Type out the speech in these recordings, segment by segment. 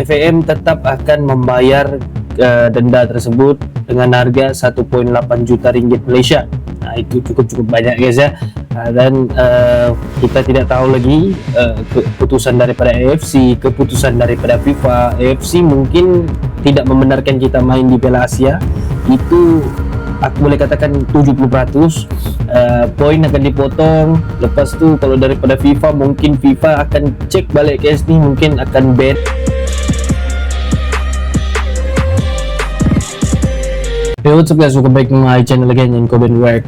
FAM tetap akan membayar denda tersebut dengan harga 1.8 juta ringgit Malaysia. Itu cukup banyak guys ya. Dan kita tidak tahu lagi keputusan daripada AFC, keputusan daripada FIFA. AFC mungkin tidak membenarkan kita main di Piala Asia. Itu aku boleh katakan 70%. Poin akan dipotong. Lepas tu kalau daripada FIFA, mungkin FIFA akan cek balik kes ni, mungkin akan ban. Hey, what's up guys, welcome back to my channel again, and Koben Work.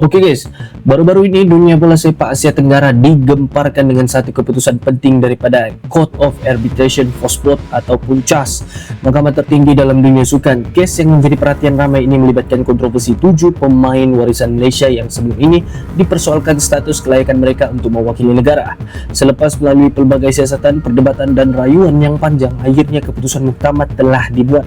Oke guys, baru-baru ini dunia bola sepak Asia Tenggara digemparkan dengan satu keputusan penting daripada Court of Arbitration for Sport ataupun CAS, mahkamah tertinggi dalam dunia sukan. Kes yang menjadi perhatian ramai ini melibatkan kontroversi 7 pemain warisan Malaysia yang sebelum ini dipersoalkan status kelayakan mereka untuk mewakili negara. Selepas melalui pelbagai siasatan, perdebatan dan rayuan yang panjang, akhirnya keputusan muktamar telah dibuat.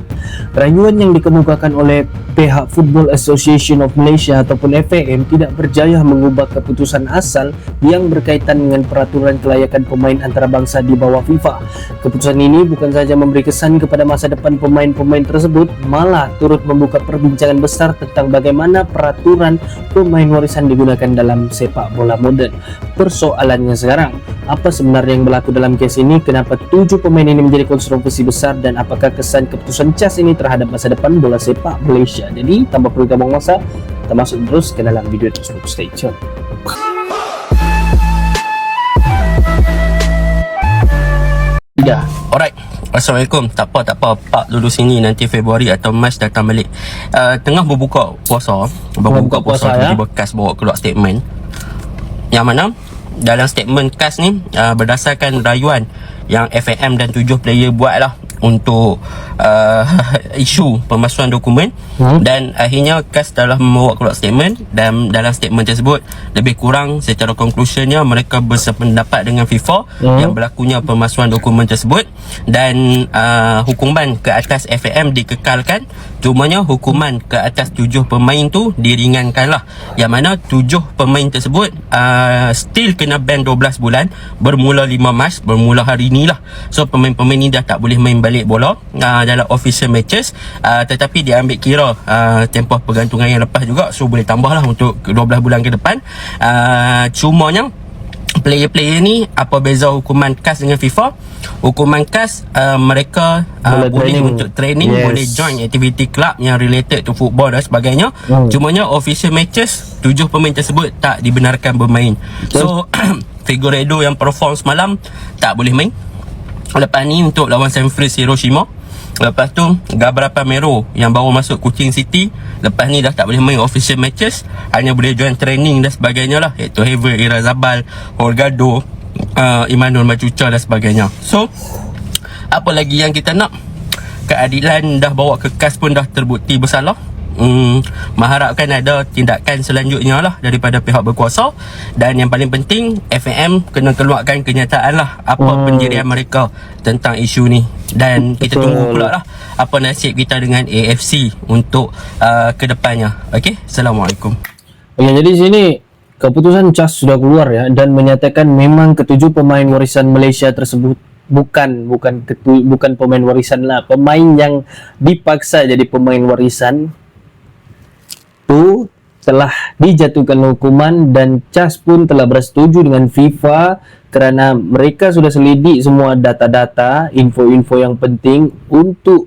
Rayuan yang dikemukakan oleh pihak Football Association of Malaysia ataupun FAM tidak berjaya mengubah keputusan asal yang berkaitan dengan peraturan kelayakan pemain antarabangsa di bawah FIFA. Keputusan ini bukan saja memberi kesan kepada masa depan pemain-pemain tersebut, malah turut membuka perbincangan besar tentang bagaimana peraturan pemain warisan digunakan dalam sepak bola moden. Persoalannya sekarang, apa sebenarnya yang berlaku dalam kes ini? Kenapa 7 pemain ini menjadi kontroversi besar, dan apakah kesan keputusan CAS ini terhadap masa depan bola sepak Malaysia? Jadi tanpa perlu kita buang masa, kita masuk terus ke dalam video tersebut. Stay tune. Alright, Assalamualaikum. Tak apa Pak dulu sini, nanti Februari atau Mac datang balik. Tengah berbuka puasa ya? tiba-tiba CAS bawa keluar statement yang mana dalam statement CAS ni berdasarkan rayuan yang FAM dan 7 player buat lah untuk isu pemalsuan dokumen, dan akhirnya CAS telah membawa keluar statement, dan dalam statement tersebut lebih kurang secara conclusionnya mereka bersependapat dengan FIFA yang berlakunya pemalsuan dokumen tersebut, dan hukuman ke atas FAM dikekalkan, cumanya hukuman ke atas 7 pemain tu diringankan lah, yang mana 7 pemain tersebut still kena ban 12 bulan bermula 5 Mac, bermula hari ni lah. So pemain-pemain ni dah tak boleh main balik bola dalam official matches, tetapi dia ambil kira tempoh pergantungan yang lepas juga, so boleh tambah lah untuk 12 bulan ke depan. Cumanya player-player ni, apa beza hukuman CAS dengan FIFA? Hukuman CAS mereka boleh untuk training, boleh join activity club yang related to football dan sebagainya. Cumanya official matches 7 pemain tersebut tak dibenarkan bermain. So Figueiredo yang perform semalam tak boleh main. Lepas ni untuk lawan Sanfrecce Hiroshima. Lepas tu Gabra Palmero yang baru masuk Kuching City, lepas ni dah tak boleh main official matches, hanya boleh join training dan sebagainya lah, iaitu Hever, Irazabal, Holgado, Emmanuel Macuca dan sebagainya. So apa lagi yang kita nak? Keadilan dah bawa ke CAS pun dah terbukti bersalah. Mengharapkan ada tindakan selanjutnya lah daripada pihak berkuasa, dan yang paling penting FAM kena keluarkan kenyataan lah apa pendirian mereka tentang isu ni, dan kita tunggu pula lah apa nasib kita dengan AFC untuk kedepannya. Okey, Assalamualaikum. Okay, jadi sini keputusan CAS sudah keluar ya, dan menyatakan memang ketujuh pemain warisan Malaysia tersebut bukan pemain warisan lah, pemain yang dipaksa jadi pemain warisan itu telah dijatuhkan hukuman, dan CAS pun telah bersetuju dengan FIFA kerana mereka sudah selidik semua data-data, info-info yang penting untuk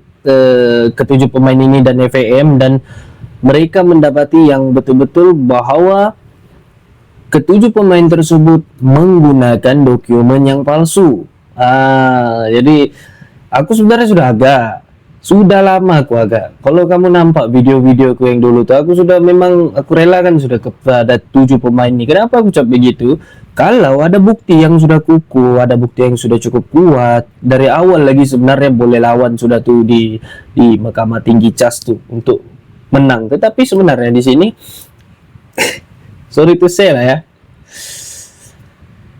ketujuh pemain ini dan FAM, dan mereka mendapati yang betul-betul bahawa ketujuh pemain tersebut menggunakan dokumen yang palsu. Jadi aku sebenarnya sudah lama aku kalau kamu nampak video-video aku yang dulu tuh, aku relakan sudah kepada 7 pemain ini. Kenapa aku ucap begitu? Kalau ada bukti yang sudah kukuh, ada bukti yang sudah cukup kuat dari awal lagi, sebenarnya boleh lawan sudah tuh di mahkamah tinggi CAS tuh untuk menang. Tetapi sebenarnya di sini sorry to say lah ya,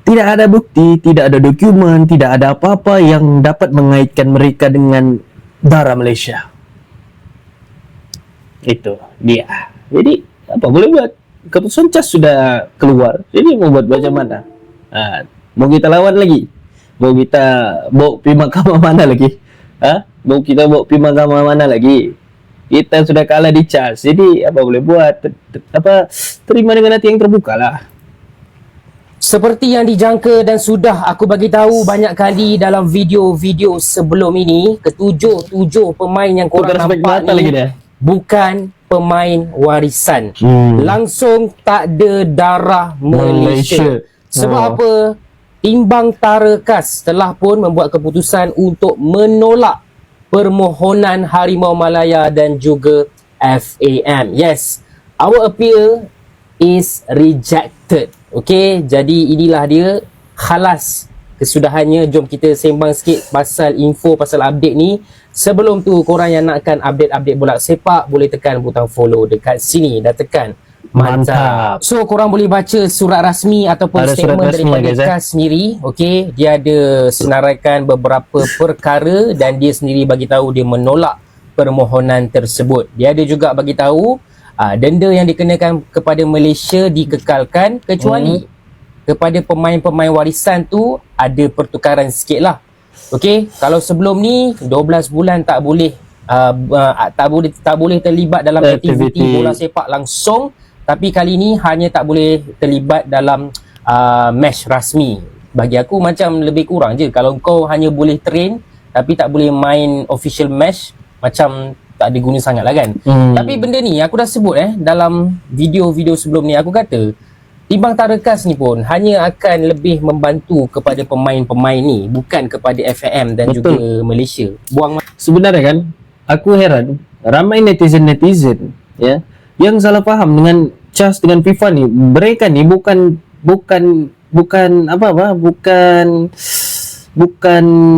tidak ada bukti, tidak ada dokumen, tidak ada apa-apa yang dapat mengaitkan mereka dengan darah Malaysia. Itu dia. Jadi apa boleh buat? Keputusan CAS sudah keluar, jadi mau buat macam mana? Mau kita lawan lagi? Mau kita bawa pergi mahkamah mana lagi? Mau kita bawa pergi mana lagi? Kita sudah kalah di charge. Jadi apa boleh buat? Terima dengan hati yang terbuka lah. Seperti yang dijangka dan sudah aku bagi tahu banyak kali dalam video-video sebelum ini, ketujuh pemain yang korang nampak ni bukan pemain warisan. Langsung tak ada darah Malaysia. Sebab apa? Timbang Tara KAS telah pun membuat keputusan untuk menolak permohonan Harimau Malaya dan juga FAM. Yes, our appeal is rejected. Okay, jadi inilah dia, khalas kesudahannya. Jom kita sembang sikit pasal info, pasal update ni. Sebelum tu, korang yang nakkan update-update bola sepak, boleh tekan butang follow dekat sini dan tekan mantap. So korang boleh baca surat rasmi ataupun ada statement daripada guys, KAS sendiri. Okay, dia ada senaraikan beberapa perkara dan dia sendiri bagi tahu dia menolak permohonan tersebut. Dia ada juga bagi tahu denda yang dikenakan kepada Malaysia dikekalkan kecuali kepada pemain-pemain warisan tu ada pertukaran sikit lah. Okay, kalau sebelum ni 12 bulan tak boleh terlibat dalam aktiviti bola sepak langsung, tapi kali ni hanya tak boleh terlibat dalam match rasmi. Bagi aku macam lebih kurang je. Kalau kau hanya boleh train tapi tak boleh main official match, macam tak ada guna sangat lah kan. Tapi benda ni aku dah sebut dalam video-video sebelum ni. Aku kata Timbang Tara KAS ni pun hanya akan lebih membantu kepada pemain-pemain ni, bukan kepada FAM dan juga Malaysia. Sebenarnya kan, aku heran ramai netizen ya yang salah faham dengan CAS dengan FIFA ni. Mereka ni bukan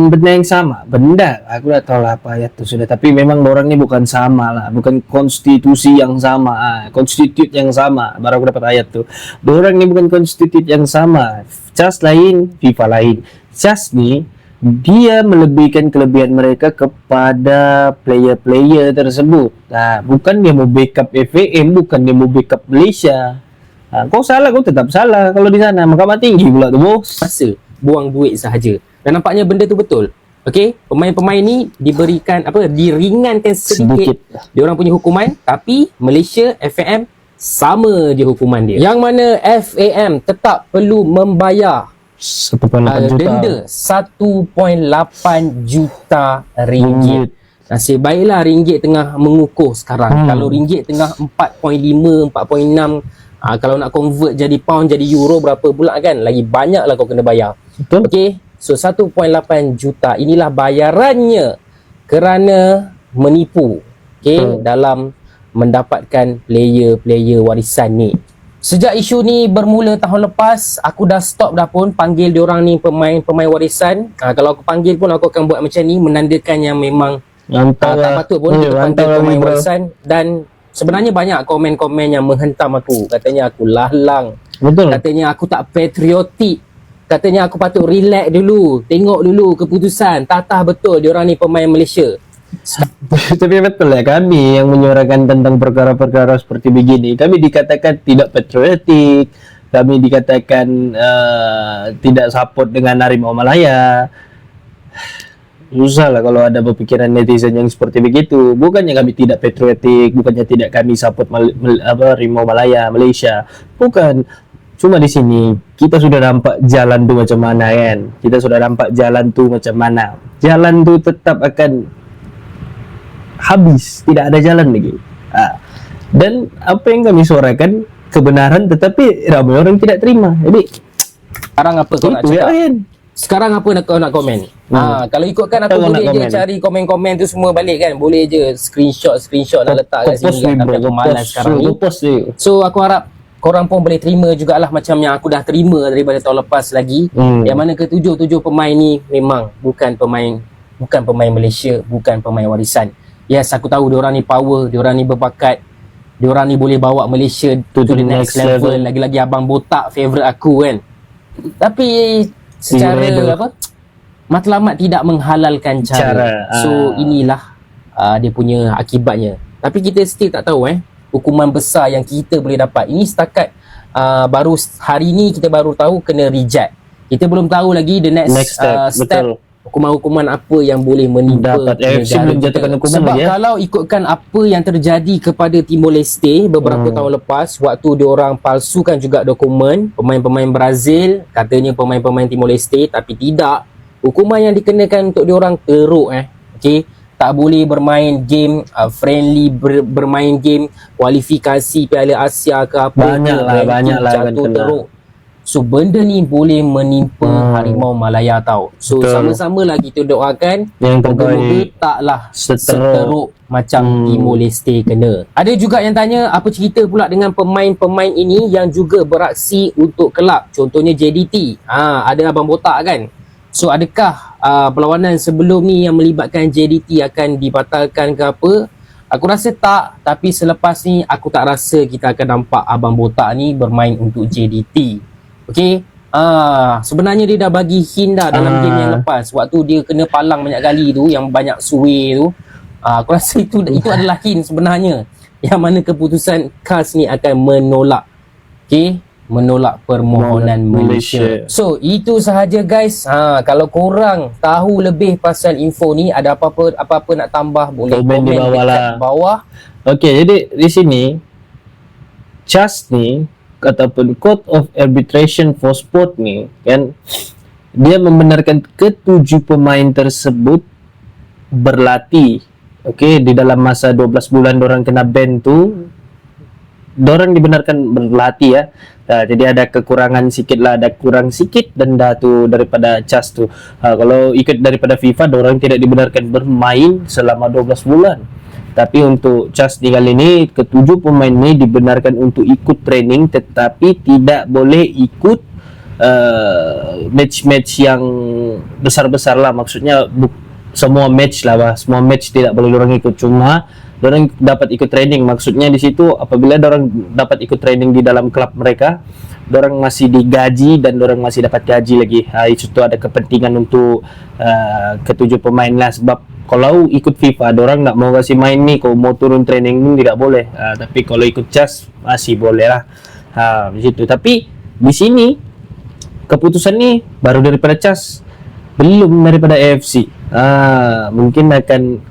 benda yang sama. Benda aku dah tahu lah apa ayat tu sudah, tapi memang orang ni bukan sama lah, bukan konstitusi yang sama, konstitut yang sama. Baru aku dapat ayat tu. Orang ni bukan konstitut yang sama. CAS lain, FIFA lain. CAS ni dia melebihkan kelebihan mereka kepada player-player tersebut. Bukan dia mau backup FAM, bukan dia mau backup Malaysia. Kau salah, kau tetap salah kalau di sana. Mahkamah tinggi pula tu bos. Masa buang duit sahaja. Dan nampaknya benda tu betul. Okey, pemain-pemain ni diberikan diringankan sedikit dia orang punya hukuman, tapi Malaysia FAM sama je hukuman dia. Yang mana FAM tetap perlu membayar 1.8 juta. Denda 1.8 juta ringgit. Nasib baiklah ringgit tengah mengukuh sekarang. Kalau ringgit tengah 4.5, 4.6, kalau nak convert jadi pound, jadi euro berapa pula kan? Lagi banyak lah kau kena bayar. Betul. Okey, so 1.8 juta inilah bayarannya kerana menipu dalam mendapatkan player-player warisan ni. Sejak isu ni bermula tahun lepas, aku dah stop dah pun panggil diorang ni pemain warisan. Kalau aku panggil pun aku akan buat macam ni, menandakan yang memang tak patut pun kita panggil pemain warisan. Dan sebenarnya banyak komen-komen yang menghentam aku. Katanya aku lalang. Betul. Katanya aku tak patriotik. Katanya aku patut relax dulu, tengok dulu keputusan. Tatah betul diorang ni pemain Malaysia. Tapi betul ya, kami yang menyuarakan tentang perkara-perkara seperti begini, kami dikatakan tidak patriotik, kami dikatakan tidak support dengan Harimau Malaya. Susah lah kalau ada berpikiran netizen yang seperti begitu. Bukannya kami tidak patriotik, bukannya tidak kami support Harimau Malaya, Malaysia. Bukan. Cuma di sini kita sudah nampak jalan tu macam mana kan. Kita sudah nampak jalan tu macam mana. Jalan tu tetap akan habis, tidak ada jalan lagi. Dan apa yang kami suarakan kebenaran, tetapi ramai orang tidak terima. Jadi sekarang apa kau nak cakap? Sekarang apa kau nak komen? Kalau ikutkan aku boleh je cari komen-komen tu semua balik kan. Boleh je screenshot nak letak kat sini kan. Tapi aku malas sekarang ni. So aku harap korang pun boleh terima jugalah macam yang aku dah terima daripada tahun lepas lagi. Yang mana ketujuh pemain ni memang bukan pemain Malaysia, bukan pemain warisan. Yes, aku tahu diorang ni power, diorang ni berbakat, diorang ni boleh bawa Malaysia to the next level. Lagi-lagi abang botak favourite aku kan. Tapi secara matlamat tidak menghalalkan cara. So inilah dia punya akibatnya. Tapi kita still tak tahu hukuman besar yang kita boleh dapat. Ini setakat baru hari ni kita baru tahu kena reject. Kita belum tahu lagi the next step hukuman-hukuman apa yang boleh menimpa Dapat AFC negara belum kita. jatuhkan hukuman Sebab lagi, ya? kalau ikutkan apa yang terjadi kepada Timor Leste beberapa tahun lepas, waktu diorang palsukan juga dokumen pemain-pemain Brazil, katanya pemain-pemain Timor Leste, tapi tidak. Hukuman yang dikenakan untuk diorang teruk okey, tak boleh bermain game friendly, bermain game kualifikasi Piala Asia ke apa, Banyak lah jatuh kan kena. teruk. So benda ni boleh menimpa Harimau Malaya tau. So Betul. sama-sama lah kita doakan Yang moga-moga terbaik taklah seteruk. seteruk macam Timor Leste kena. Ada juga yang tanya apa cerita pula dengan pemain-pemain ini yang juga beraksi untuk kelab, contohnya JDT. Ada Abang Botak kan. So adakah perlawanan sebelum ni yang melibatkan JDT akan dibatalkan ke apa? Aku rasa tak, tapi selepas ni aku tak rasa kita akan nampak Abang Botak ni bermain untuk JDT. Okey. Sebenarnya dia dah bagi hint dah dalam game yang lepas, waktu dia kena palang banyak kali tu, yang banyak sway tu. Aku rasa itu adalah hint sebenarnya yang mana keputusan CAS ni akan menolak. Okey, menolak permohonan Malaysia. So itu sahaja guys. Kalau korang tahu lebih pasal info ni, ada apa-apa nak tambah, boleh Komen di bawah dekat lah. bawah. Okey, jadi di sini CAS ni ataupun Court of Arbitration for Sport ni kan, dia membenarkan ketujuh pemain tersebut berlatih. Okey, di dalam masa 12 bulan dorang kena ban tu, dorang dibenarkan berlatih ya. Jadi ada kekurangan sikit lah, ada kurang sikit denda tu daripada CAS tu. Kalau ikut daripada FIFA, dorang tidak dibenarkan bermain selama 12 bulan. Tapi untuk CAS di kali ini, ketujuh pemain ini dibenarkan untuk ikut training, tetapi tidak boleh ikut match-match yang besar-besar lah. Maksudnya semua match lah, semua match tidak boleh orang ikut, cuma orang dapat ikut training. Maksudnya di situ apabila orang dapat ikut training di dalam klub mereka, orang masih digaji dan orang masih dapat gaji lagi. Itu tu ada kepentingan untuk ketujuh pemain lah. Sebab kalau ikut FIFA, orang nak mau kasih main ni, kalau mau turun training ni tidak boleh. Tapi kalau ikut CAS masih boleh lah. Di situ. Tapi di sini keputusan ni baru daripada CAS, belum daripada AFC. Mungkin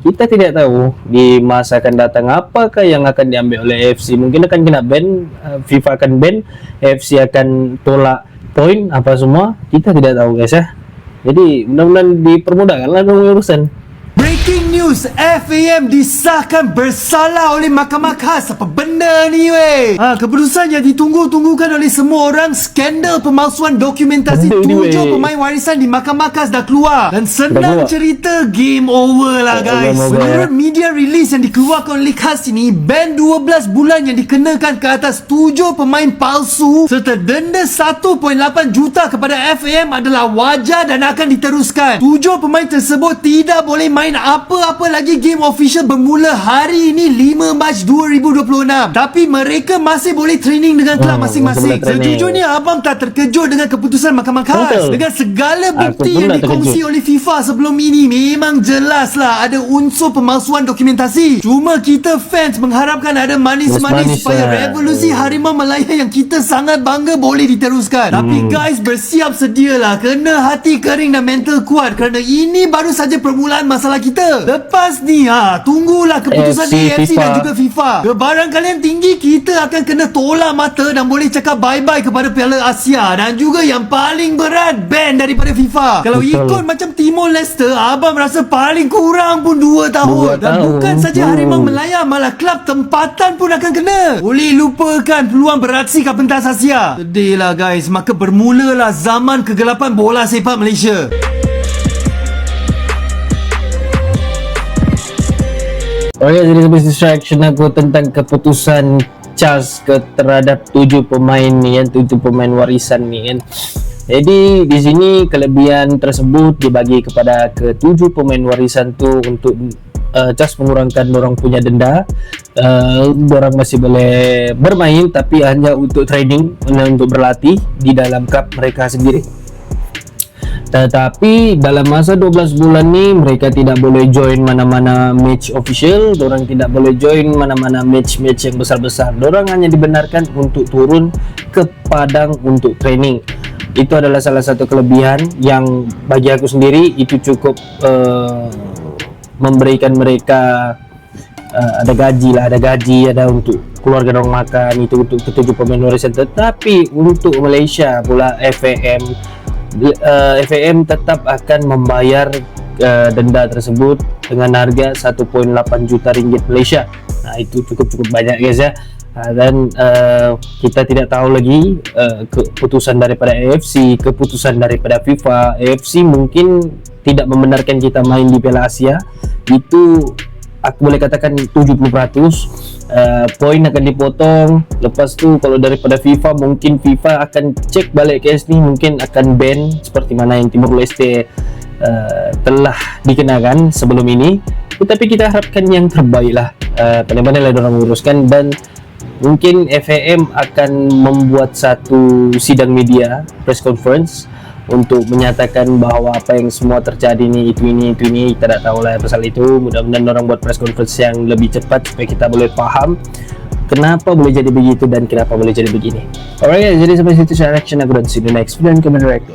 kita tidak tahu di masa akan datang apakah yang akan diambil oleh AFC. Mungkin akan kena ban, FIFA akan ban, AFC akan tolak poin apa semua, kita tidak tahu guys ya. Jadi mudah-mudahan dipermudahkanlah urusan. Breaking news, FAM disahkan bersalah oleh Mahkamah KAS. Apa benda ni weh? Keputusan yang ditunggu-tunggukan oleh semua orang, skandal pemalsuan dokumentasi Benda ni, 7 weh. pemain warisan di Mahkamah KAS dah keluar. Dan senang keluar. cerita, game over lah guys. Game over, Menurut media release yang dikeluarkan oleh KAS ini, ban 12 bulan yang dikenakan ke atas 7 pemain palsu serta denda 1.8 juta kepada FAM adalah wajar dan akan diteruskan. 7 pemain tersebut tidak boleh main apa-apa lagi game official bermula hari ini 5 Mac 2026. Tapi mereka masih boleh training dengan kelab masing-masing. masih boleh training. Sejujurnya abang tak terkejut dengan keputusan Mahkamah KAS. Betul. Dengan segala bukti pun yang tak dikongsi terkejut. oleh FIFA sebelum ini, memang jelaslah ada unsur pemalsuan dokumentasi. Cuma kita fans mengharapkan ada manis-manis Manis-manis supaya lah. revolusi Harimau Malaya yang kita sangat bangga boleh diteruskan. Tapi guys, bersiap sedialah, kena hati kering dan mental kuat kerana ini baru saja permulaan masalah kita. Lepas ni tunggulah keputusan AFC, AFC FIFA. dan juga FIFA. Kebaran kalian tinggi, kita akan kena tolak mata dan boleh cakap bye-bye kepada Piala Asia. Dan juga yang paling berat, ban daripada FIFA. Kalau Betul. ikut macam Timor Leste, abang rasa paling kurang pun 2 tahun. 2 Dan tahun. bukan saja Harimau Malaya, malah klub tempatan pun akan kena. Boleh lupakan peluang beraksi ke pentas Asia. Sedih lah guys, maka bermulalah zaman kegelapan bola sepak Malaysia. Okey, jadi sebagai distraction aku tentang keputusan CAS terhadap 7 pemain ni kan, 7 pemain warisan ni kan. Jadi di sini kelebihan tersebut dibagi kepada ke-7 pemain warisan tu untuk CAS mengurangkan orang punya denda. Orang masih boleh bermain tapi hanya untuk training, hanya untuk berlatih di dalam klub mereka sendiri. Tetapi dalam masa 12 bulan ni mereka tidak boleh join mana-mana match official, dorang tidak boleh join mana-mana match-match yang besar-besar. Dorang hanya dibenarkan untuk turun ke padang untuk training. Itu adalah salah satu kelebihan yang bagi aku sendiri itu cukup memberikan mereka ada gaji, ada untuk keluarga orang makan, itu untuk ketujuh pemain luar negeri. Tetapi untuk Malaysia pula FAM tetap akan membayar denda tersebut dengan harga 1.8 juta ringgit Malaysia. Nah, itu cukup banyak guys ya. Dan kita tidak tahu lagi keputusan daripada AFC, keputusan daripada FIFA. AFC mungkin tidak membenarkan kita main di Piala Asia. Itu aku boleh katakan 70%. Poin akan dipotong. Lepas tu kalau daripada FIFA, mungkin FIFA akan cek balik kes ni, mungkin akan ban seperti mana yang Timor Leste telah dikenakan sebelum ini. Tetapi kita harapkan yang terbaik lah. Pandai-pandai lah diorang uruskan, dan mungkin FAM akan membuat satu sidang media, press conference, untuk menyatakan bahawa apa yang semua terjadi ni itu ini kita tak tahu lah pasal itu. Mudah-mudahan orang buat press conference yang lebih cepat supaya kita boleh faham kenapa boleh jadi begitu dan kenapa boleh jadi begini. Alright guys, jadi sampai situ share reaction aku, dan see you next video and comment direct.